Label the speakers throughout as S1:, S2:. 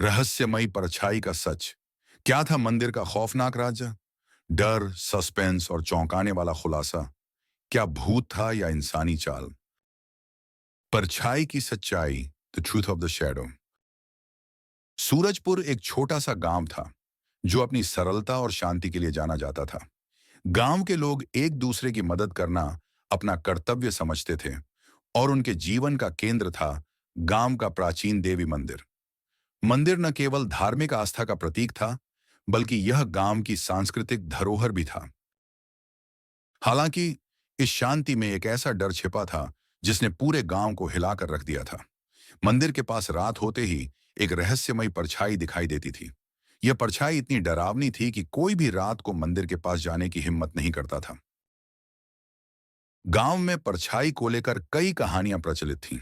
S1: रहस्यमयी परछाई का सच। क्या था मंदिर का खौफनाक राज? डर, सस्पेंस और चौंकाने वाला खुलासा। क्या भूत था या इंसानी चाल? परछाई की सच्चाई, the truth of the shadow. Surajpur एक छोटा सा गांव था जो अपनी सरलता और शांति के लिए जाना जाता था। गांव के लोग एक दूसरे की मदद करना अपना कर्तव्य समझते थे और उनके जीवन का केंद्र था गांव का प्राचीन देवी मंदिर। मंदिर न केवल धार्मिक आस्था का प्रतीक था, बल्कि यह गांव की सांस्कृतिक धरोहर भी था। हालांकि इस शांति में एक ऐसा डर छिपा था जिसने पूरे गांव को हिलाकर रख दिया था। मंदिर के पास रात होते ही एक रहस्यमयी परछाई दिखाई देती थी। यह परछाई इतनी डरावनी थी कि कोई भी रात को मंदिर के पास जाने की हिम्मत नहीं करता था। गांव में परछाई को लेकर कई कहानियां प्रचलित थीं।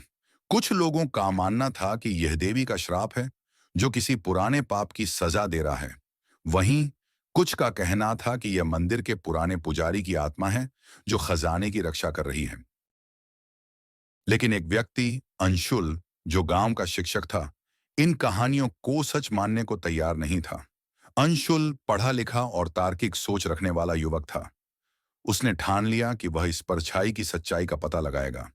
S1: कुछ लोगों का मानना था कि यह देवी का श्राप है जो किसी पुराने पाप की सजा दे रहा है। वहीं कुछ का कहना था कि यह मंदिर के पुराने पुजारी की आत्मा है जो खजाने की रक्षा कर रही है। लेकिन एक व्यक्ति, अंशुल, जो गांव का शिक्षक था, इन कहानियों को सच मानने को तैयार नहीं था। अंशुल पढ़ा लिखा और तार्किक सोच रखने वाला युवक था। उसने ठान लिया कि वह इस परछाई की सच्चाई का पता लगाएगा।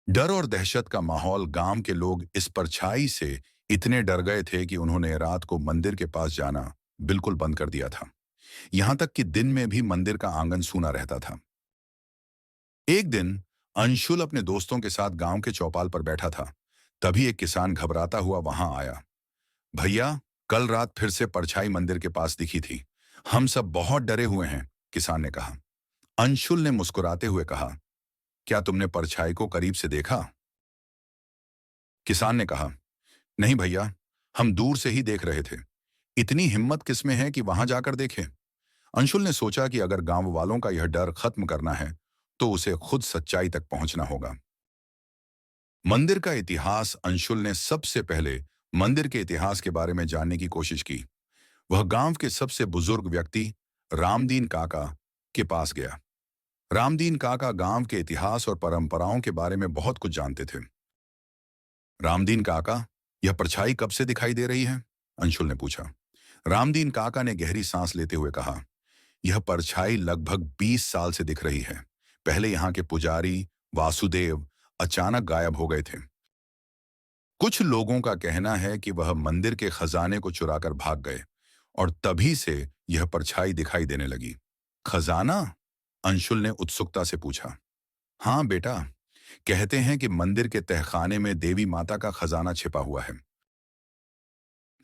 S1: डर और दहशत का माहौल, गांव के लोग इस परछाई से इतने डर गए थे कि उन्होंने रात को मंदिर के पास जाना बिल्कुल बंद कर दिया था। यहां तक कि दिन में भी मंदिर का आंगन सूना रहता था। एक दिन अंशुल अपने दोस्तों के साथ गांव के चौपाल पर बैठा था। तभी एक किसान घबराता हुआ वहां आया। भैया, कल रात फिर से परछाई मंदिर के पास दिखी थी। हम सब बहुत डरे हुए हैं, किसान ने कहा। अंशुल ने मुस्कुराते हुए कहा, क्या तुमने परछाई को करीब से देखा? किसान ने कहा, नहीं भैया, हम दूर से ही देख रहे थे। इतनी हिम्मत किसमें है कि वहां जाकर देखें? अंशुल ने सोचा कि अगर गांव वालों का यह डर खत्म करना है तो उसे खुद सच्चाई तक पहुंचना होगा। मंदिर का इतिहास। अंशुल ने सबसे पहले मंदिर के इतिहास के बारे में जानने की कोशिश की। वह गांव के सबसे बुजुर्ग व्यक्ति रामदीन काका के पास गया। रामदीन काका गांव के इतिहास और परंपराओं के बारे में बहुत कुछ जानते थे। रामदीन काका, यह परछाई कब से दिखाई दे रही है? अंशुल ने पूछा। रामदीन काका ने गहरी सांस लेते हुए कहा, यह परछाई लगभग 20 साल से दिख रही है। पहले यहाँ के पुजारी वासुदेव अचानक गायब हो गए थे। कुछ लोगों का कहना है कि वह मंदिर के खजाने को चुराकर भाग गए और तभी से यह परछाई दिखाई देने लगी। खजाना? अंशुल ने उत्सुकता से पूछा। हाँ बेटा, कहते हैं कि मंदिर के तहखाने में देवी माता का खजाना छिपा हुआ है,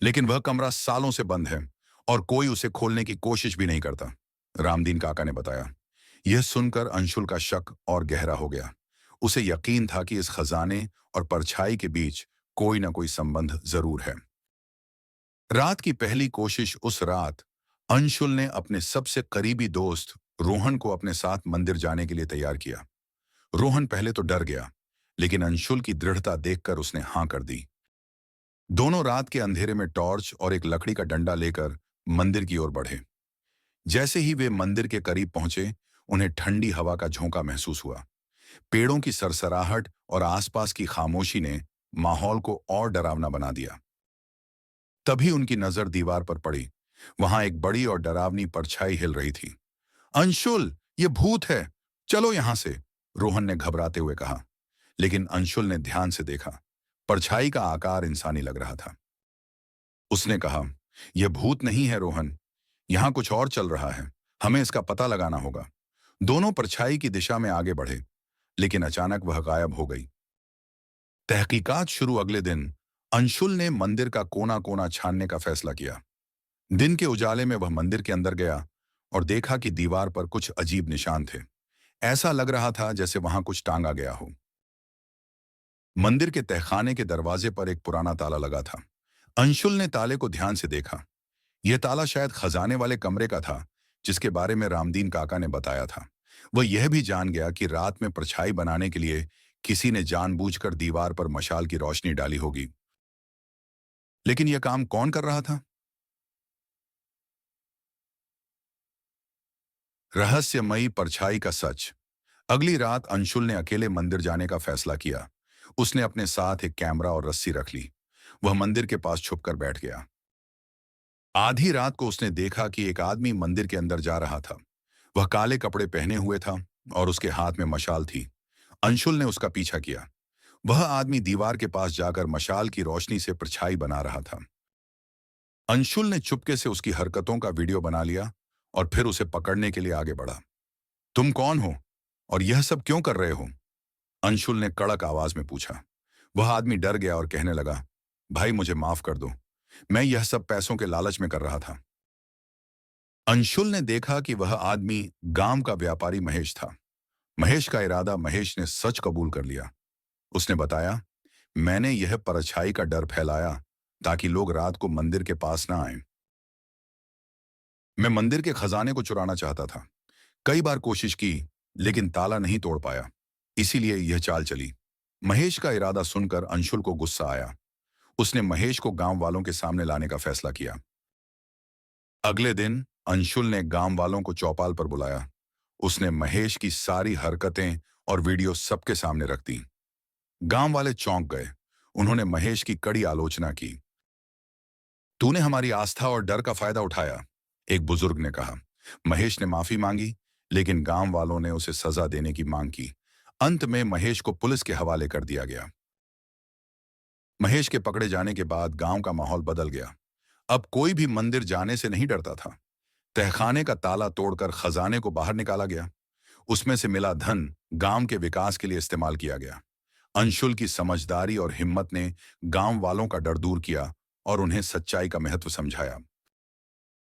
S1: लेकिन वह कमरा सालों से बंद है और कोई उसे खोलने की कोशिश भी नहीं करता, रामदीन काका ने बताया। यह सुनकर अंशुल का शक और गहरा हो गया। उसे यकीन था कि इस खजाने और परछाई के बीच कोई ना कोई संबंध जरूर है। रात की पहली कोशिश। उस रात अंशुल ने अपने सबसे करीबी दोस्त रोहन को अपने साथ मंदिर जाने के लिए तैयार किया। रोहन पहले तो डर गया, लेकिन अंशुल की दृढ़ता देखकर उसने हां कर दी। दोनों रात के अंधेरे में टॉर्च और एक लकड़ी का डंडा लेकर मंदिर की ओर बढ़े। जैसे ही वे मंदिर के करीब पहुंचे, उन्हें ठंडी हवा का झोंका महसूस हुआ। पेड़ों की सरसराहट और आसपास की खामोशी ने माहौल को और डरावना बना दिया। तभी उनकी नजर दीवार पर पड़ी। वहां एक बड़ी और डरावनी परछाई हिल रही थी। अंशुल, ये भूत है, चलो यहां से, रोहन ने घबराते हुए कहा। लेकिन अंशुल ने ध्यान से देखा। परछाई का आकार इंसानी लग रहा था। उसने कहा, यह भूत नहीं है रोहन, यहां कुछ और चल रहा है, हमें इसका पता लगाना होगा। दोनों परछाई की दिशा में आगे बढ़े, लेकिन अचानक वह गायब हो गई। तहकीकात शुरू। अगले दिन अंशुल ने मंदिर का कोना कोना छानने का फैसला किया। दिन के उजाले में वह मंदिर के अंदर गया और देखा कि दीवार पर कुछ अजीब निशान थे। ऐसा लग रहा था जैसे वहां कुछ टांगा गया हो। मंदिर के तहखाने के दरवाजे पर एक पुराना ताला लगा था। अंशुल ने ताले को ध्यान से देखा। यह ताला शायद खजाने वाले कमरे का था जिसके बारे में रामदीन काका ने बताया था। वह यह भी जान गया कि रात में परछाई बनाने के लिए किसी ने जानबूझकर दीवार पर मशाल की रोशनी डाली होगी। लेकिन यह काम कौन कर रहा था? रहस्यमयी परछाई का सच। अगली रात अंशुल ने अकेले मंदिर जाने का फैसला किया। उसने अपने साथ एक कैमरा और रस्सी रख ली। वह मंदिर के पास छुपकर बैठ गया। आधी रात को उसने देखा कि एक आदमी मंदिर के अंदर जा रहा था। वह काले कपड़े पहने हुए था और उसके हाथ में मशाल थी। अंशुल ने उसका पीछा किया। वह आदमी दीवार के पास जाकर मशाल की रोशनी से परछाई बना रहा था। अंशुल ने चुपके से उसकी हरकतों का वीडियो बना लिया और फिर उसे पकड़ने के लिए आगे बढ़ा। तुम कौन हो और यह सब क्यों कर रहे हो? अंशुल ने कड़क आवाज में पूछा। वह आदमी डर गया और कहने लगा, भाई मुझे माफ कर दो, मैं यह सब पैसों के लालच में कर रहा था। अंशुल ने देखा कि वह आदमी गांव का व्यापारी महेश था। महेश का इरादा महेश ने सच कबूल कर लिया। उसने बताया, मैंने यह परछाई का डर फैलाया ताकि लोग रात को मंदिर के पास ना आएं। मैं मंदिर के खजाने को चुराना चाहता था। कई बार कोशिश की, लेकिन ताला नहीं तोड़ पाया। इसीलिए यह चाल चली। महेश का इरादा सुनकर अंशुल को गुस्सा आया। उसने महेश को गांव वालों के सामने लाने का फैसला किया। अगले दिन अंशुल ने गांव वालों को चौपाल पर बुलाया। उसने महेश की सारी हरकतें और वीडियो सबके सामने रख दी। गांव वाले चौंक गए। उन्होंने महेश की कड़ी आलोचना की। तूने हमारी आस्था और डर का फायदा उठाया, एक बुजुर्ग ने कहा। महेश ने माफी मांगी, लेकिन गांव वालों ने उसे सजा देने की मांग की। अंत में महेश को पुलिस के हवाले कर दिया गया। महेश के पकड़े जाने के बाद गांव का माहौल बदल गया। अब कोई भी मंदिर जाने से नहीं डरता था। तहखाने का ताला तोड़कर खजाने को बाहर निकाला गया। उसमें से मिला धन गांव के विकास के लिए इस्तेमाल किया गया। अंशुल की समझदारी और हिम्मत ने गांव वालों का डर दूर किया और उन्हें सच्चाई का महत्व समझाया।